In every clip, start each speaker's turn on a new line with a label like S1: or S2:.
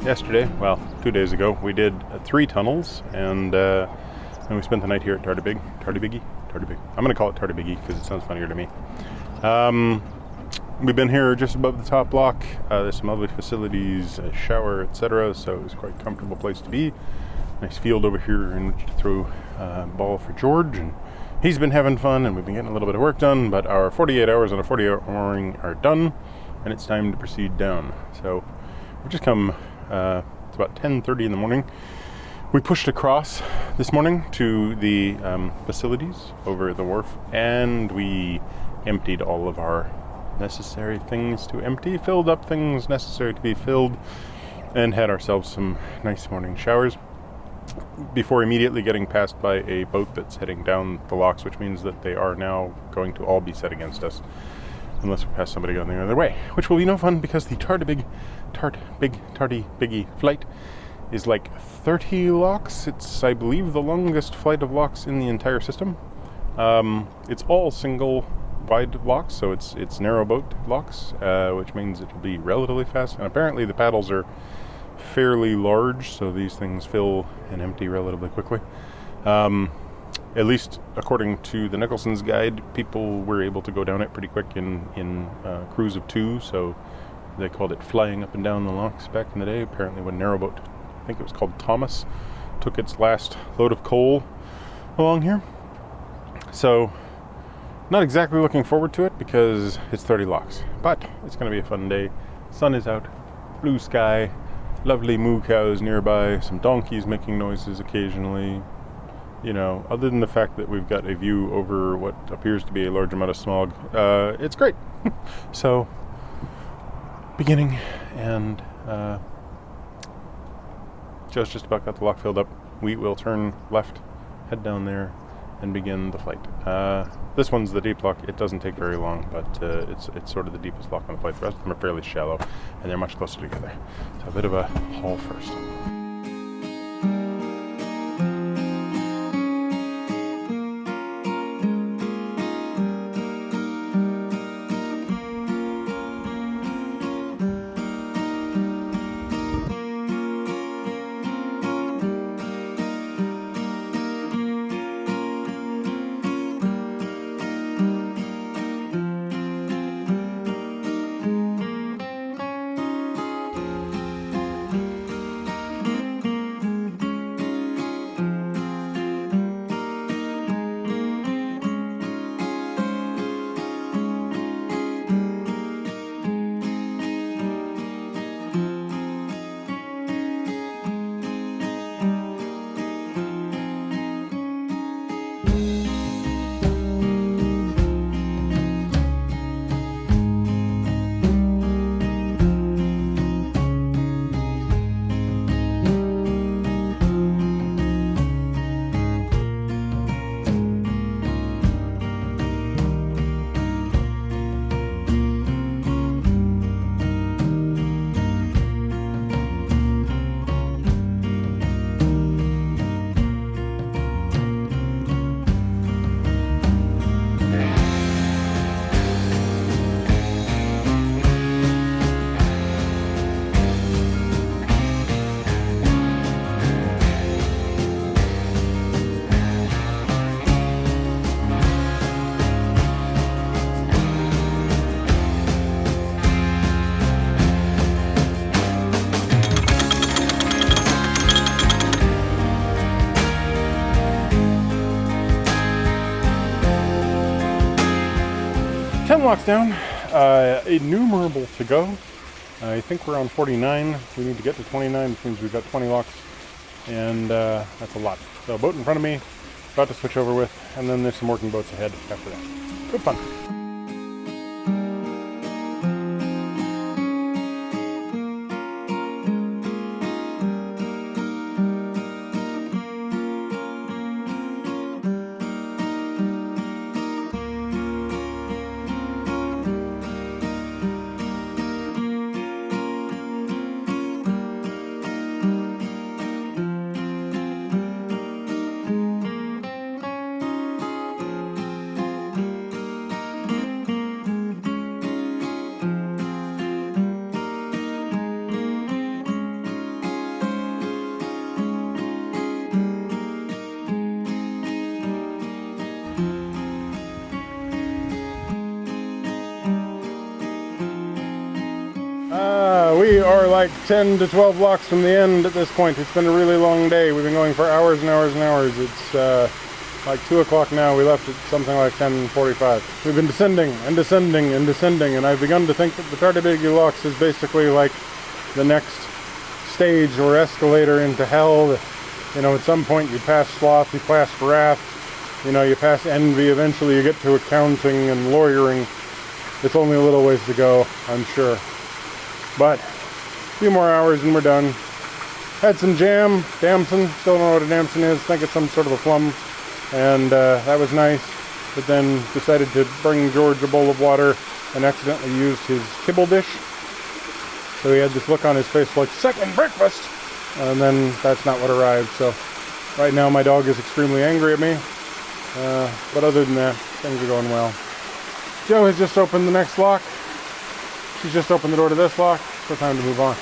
S1: yesterday, well, 2 days ago, we did 3 tunnels, and we spent the night here at Tardebigge. I'm going to call it Tardebigge because it sounds funnier to me. We've been here just above the top block. There's some lovely facilities, a shower, etc. So it was quite a comfortable place to be. Nice field over here in which to throw a ball for George, and he's been having fun, and we've been getting a little bit of work done. But our 48 hours on a 40-hour are done, and it's time to proceed down. So we've just come. It's about 10:30 in the morning. We pushed across this morning to the facilities over at the wharf, and we emptied all of our necessary things to empty, filled up things necessary to be filled, and had ourselves some nice morning showers before immediately getting passed by a boat that's heading down the locks, which means that they are now going to all be set against us unless we pass somebody on the other way, which will be no fun because the Tardebigge flight is like 30 locks. It's, I believe, the longest flight of locks in the entire system. It's all single wide locks, so it's narrow boat locks, which means it will be relatively fast. And apparently the paddles are fairly large, so these things fill and empty relatively quickly. At least according to the Nicholson's guide, people were able to go down it pretty quick in crews of 2, so they called it flying up and down the locks back in the day. Apparently when narrowboat, I think it was called Thomas, took its last load of coal along here. So not exactly looking forward to it because it's 30 locks, but it's going to be a fun day. Sun is out, blue sky, lovely moo cows nearby, some donkeys making noises occasionally. You know, other than the fact that we've got a view over what appears to be a large amount of smog, it's great. So, beginning, and Joe's just about got the lock filled up. We will turn left, head down there, and begin the flight. This one's the deep lock. It doesn't take very long, but it's sort of the deepest lock on the flight. The rest of them are fairly shallow, and they're much closer together. So a bit of a haul first. Locks down, innumerable to go. I think we're on 49. We need to get to 29, which means we've got 20 locks, and that's a lot. So a boat in front of me, about to switch over with, and then there's some working boats ahead after that. Good fun. We are like 10 to 12 locks from the end at this point. It's been a really long day. We've been going for hours and hours and hours. It's like 2 o'clock now. We left at something like 10:45. We've been descending and descending and descending, and I've begun to think that the Tardebigge locks is basically like the next stage or escalator into hell. You know, at some point you pass sloth, you pass wrath, you know, you pass envy, eventually you get to accounting and lawyering. It's only a little ways to go, I'm sure. But a few more hours and we're done. Had some jam, damson, still don't know what a damson is, think it's some sort of a plum. And that was nice, but then decided to bring George a bowl of water and accidentally used his kibble dish. So he had this look on his face like, second breakfast! And then that's not what arrived, so right now my dog is extremely angry at me. But other than that, things are going well. Joe has just opened the next lock. She's just opened the door to this lock, so time to move on.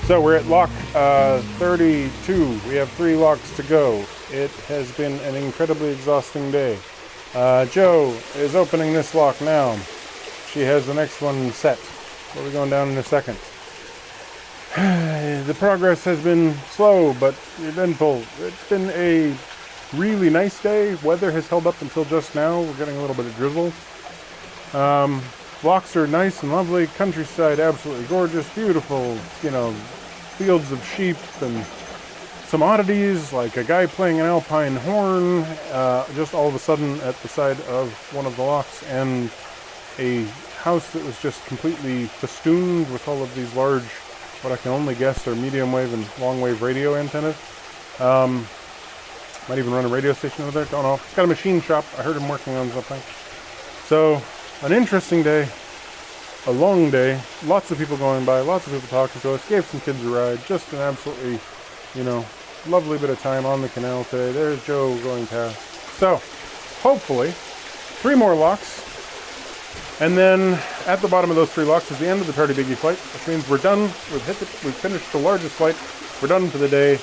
S1: So we're at lock 32. We have 3 locks to go. It has been an incredibly exhausting day. Joe is opening this lock now. She has the next one set. We'll be going down in a second. The progress has been slow but eventful. It's been a really nice day. Weather has held up until just now. We're getting a little bit of drizzle. Locks are nice and lovely. Countryside absolutely gorgeous. Beautiful, you know, fields of sheep and some oddities like a guy playing an alpine horn just all of a sudden at the side of one of the locks, and a house that was just completely festooned with all of these large, what I can only guess are medium wave and long wave radio antennas. Might even run a radio station over there, don't know. It's got a machine shop. I heard him working on something. So an interesting day. A long day, lots of people going by, lots of people talking to us, gave some kids a ride, just an absolutely, you know, lovely bit of time on the canal today. There's Joe going past. So, hopefully, 3 more locks, and then at the bottom of those 3 locks is the end of the Tardebigge flight, which means we're done, we've finished the largest flight, we're done for the day,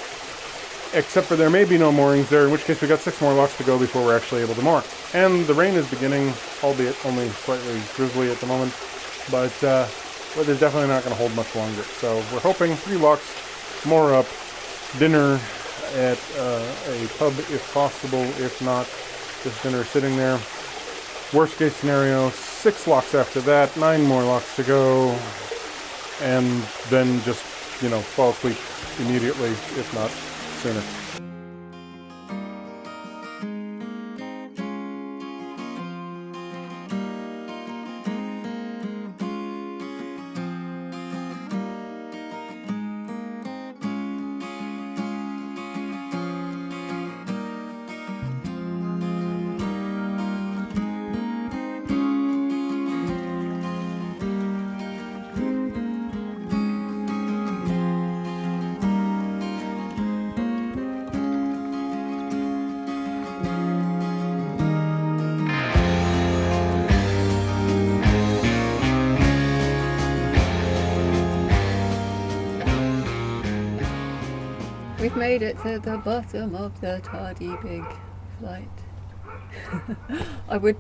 S1: except for there may be no moorings there, in which case we got 6 more locks to go before we're actually able to moor. And the rain is beginning, albeit only slightly drizzly at the moment. But weather's definitely not going to hold much longer. So we're hoping 3 locks, more up, dinner at a pub if possible. If not, just dinner sitting there. Worst case scenario, 6 locks after that, 9 more locks to go. And then just, you know, fall asleep immediately, if not sooner.
S2: We've made it to the bottom of the Tardebigge flight.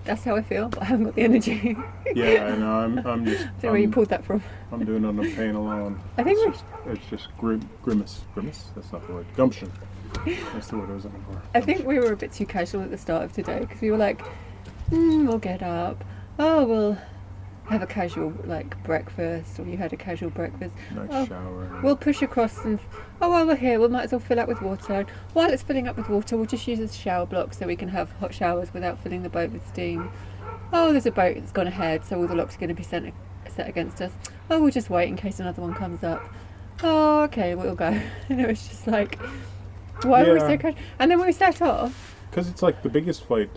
S2: That's how I feel, but I haven't got the energy.
S1: Yeah, I know, I'm just...
S2: I don't know where you pulled that from.
S1: I'm doing it on the pain alone.
S2: I think
S1: it's just grimace. Grimace? That's not the word. Gumption. That's the word I was looking for.
S2: I think we were a bit too casual at the start of today, because we were like, we'll get up, oh, we'll have a casual like breakfast, or you had a casual breakfast.
S1: Nice shower.
S2: We'll push across and while we're here, we might as well fill up with water. While it's filling up with water, we'll just use a shower block so we can have hot showers without filling the boat with steam. Oh, there's a boat that's gone ahead, so all the locks are going to be set against us. Oh, we'll just wait in case another one comes up. Oh, okay, we'll go. And it was just like, why were we so casual? And then when we set off,
S1: because it's like the biggest flight.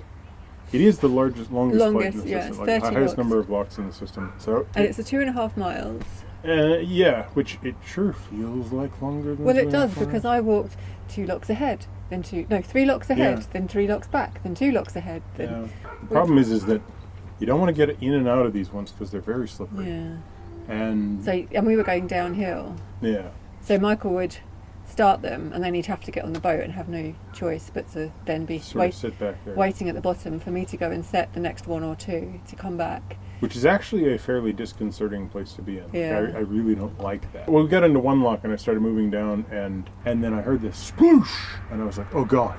S1: It is the longest flight in the
S2: yeah,
S1: system, like the
S2: 30
S1: highest
S2: locks.
S1: number of locks in the system. So,
S2: and it's a 2.5 miles.
S1: Yeah, which it sure feels like longer than.
S2: Well, it does, because I walked 2 locks ahead, then 3 locks ahead, then 3 locks back, then 2 locks ahead. Then
S1: The problem is that you don't want to get in and out of these ones because they're very slippery.
S2: Yeah.
S1: And
S2: we were going downhill.
S1: Yeah.
S2: So Michael would start them, and then he'd have to get on the boat and have no choice but to then be
S1: sit back there,
S2: waiting at the bottom for me to go and set the next 1 or 2 to come back.
S1: Which is actually a fairly disconcerting place to be in.
S2: Yeah.
S1: I really don't like that. Well, we got into one lock and I started moving down, and then I heard this sploosh, and I was like, oh God.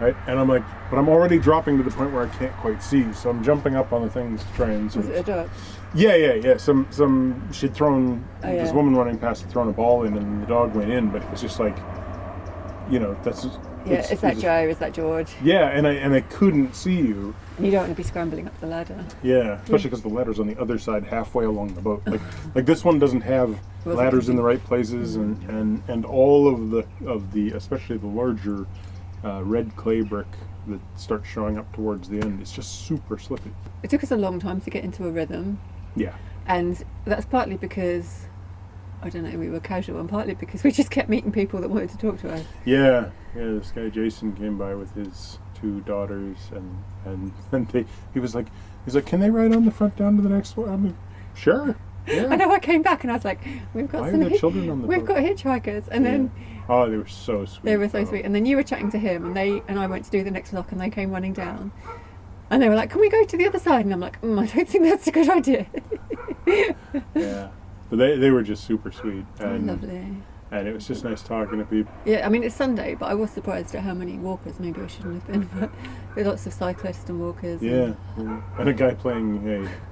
S1: Right? And I'm like, but I'm already dropping to the point where I can't quite see, so I'm jumping up on the things to try and
S2: Was it a duck?
S1: Yeah. She'd thrown, this
S2: yeah.
S1: woman running past had thrown a ball in, and the dog went in, but it was just like, that's just,
S2: Yeah, is that Joe? Is that George?
S1: Yeah, and I couldn't see you.
S2: And you don't want to be scrambling up the ladder.
S1: Yeah, especially because the ladder's on the other side, halfway along the boat. Like this one doesn't have ladders in the right places, and all of the especially the larger red clay brick that starts showing up towards the end is just super slippy.
S2: It took us a long time to get into a rhythm.
S1: Yeah.
S2: And that's partly because, I don't know, we were casual, and partly because we just kept meeting people that wanted to talk to us.
S1: Yeah, this guy Jason came by with his 2 daughters, and then he was like, can they ride on the front down to the next one? I'm like, sure. Yeah.
S2: I know. I came back and I was like, we've got
S1: children on the
S2: we've
S1: boat?
S2: got hitchhikers, and then
S1: they were so sweet.
S2: They were so sweet, and then you were chatting to him, and I went to do the next lock, and they came running down, and they were like, can we go to the other side? And I'm like, I don't think that's a good idea.
S1: Yeah, but they were just super sweet, and
S2: lovely.
S1: And it was just nice talking to people.
S2: Yeah, I mean, it's Sunday, but I was surprised at how many walkers. Maybe I shouldn't have been, but there were lots of cyclists and walkers.
S1: Yeah, and a guy playing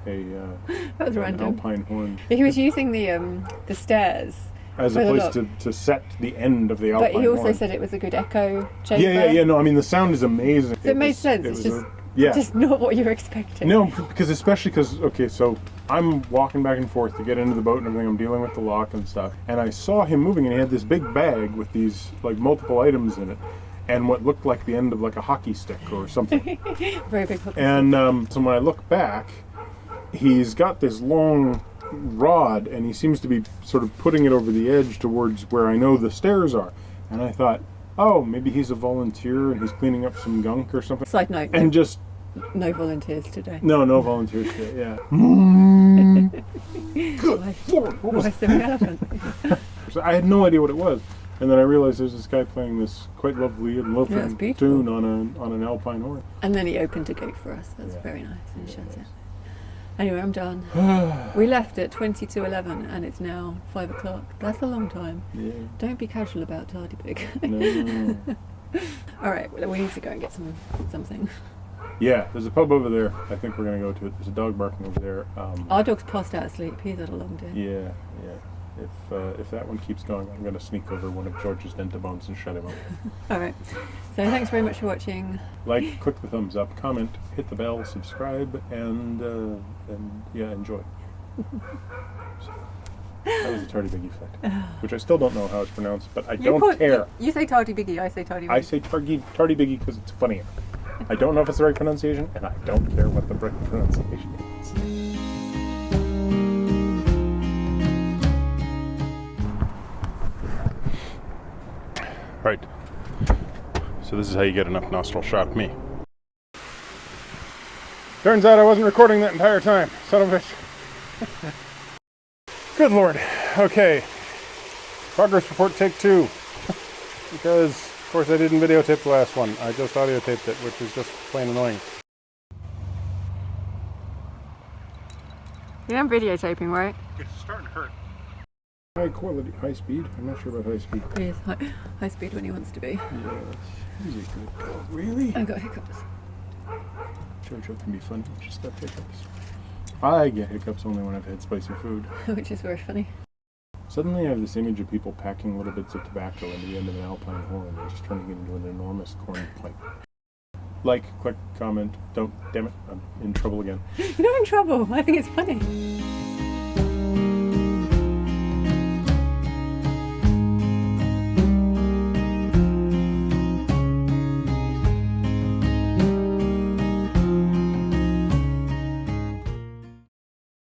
S2: that was random.
S1: alpine horn.
S2: He was using the stairs
S1: as a place to set the end of the alpine horn.
S2: But he also said it was a good echo chamber.
S1: Yeah. No, I mean the sound is amazing.
S2: So it made sense. It's just not what you were expecting.
S1: No, because so I'm walking back and forth to get into the boat and everything. I'm dealing with the lock and stuff, and I saw him moving, and he had this big bag with these like multiple items in it, and what looked like the end of like a hockey stick or something.
S2: Very big hockey
S1: and so when I look back, he's got this long rod, and he seems to be sort of putting it over the edge towards where I know the stairs are, and I thought, oh, maybe he's a volunteer and he's cleaning up some gunk or something.
S2: Side note.
S1: And just...
S2: No volunteers today.
S1: No volunteers today, yeah. Good Lord, what was
S2: the elephant?
S1: So I had no idea what it was. And then I realized there's this guy playing this quite lovely and lovely tune on an alpine horn.
S2: And then he opened a gate for us. That was very nice, and shut it. Anyway, I'm done. We left at 20 to 11, and it's now 5 o'clock. That's a long time. Yeah. Don't be casual about Tardebigge.
S1: No.
S2: All right, well, we need to go and get something.
S1: Yeah, there's a pub over there. I think we're going to go to it. There's a dog barking over there.
S2: Our dog's passed out asleep. He's had a long day.
S1: Yeah. If that one keeps going, I'm going to sneak over one of George's dentobones and shut him up.
S2: All right. So thanks very much for watching.
S1: Like, click the thumbs up, comment, hit the bell, subscribe, and enjoy. So, that was a Tardebigge effect, which I still don't know how it's pronounced, but I don't care.
S2: You say Tardebigge, I say Tardebigge.
S1: I say Tardebigge because it's funnier. I don't know if it's the right pronunciation, and I don't care what the right pronunciation is. Right. So this is how you get an up nostril shot of me. Turns out I wasn't recording that entire time. Son of a bitch. Good Lord. Okay. Progress report take 2. Because, of course, I didn't videotape the last one. I just audio taped it, which is just plain annoying.
S2: Yeah, I'm videotaping, right?
S1: It's starting to hurt. High quality, high speed? I'm not sure about high speed.
S2: He is high speed when he wants to be.
S1: Yeah, he's a good dog. Really?
S2: I got hiccups.
S1: Jojo can be funny. She's got hiccups. I get hiccups only when I've had spicy food.
S2: Which is very funny.
S1: Suddenly I have this image of people packing little bits of tobacco into the end of an alpine horn and just turning it into an enormous corn pipe. Like, quick comment, don't, damn it, I'm in trouble again.
S2: You're not in trouble. I think it's funny.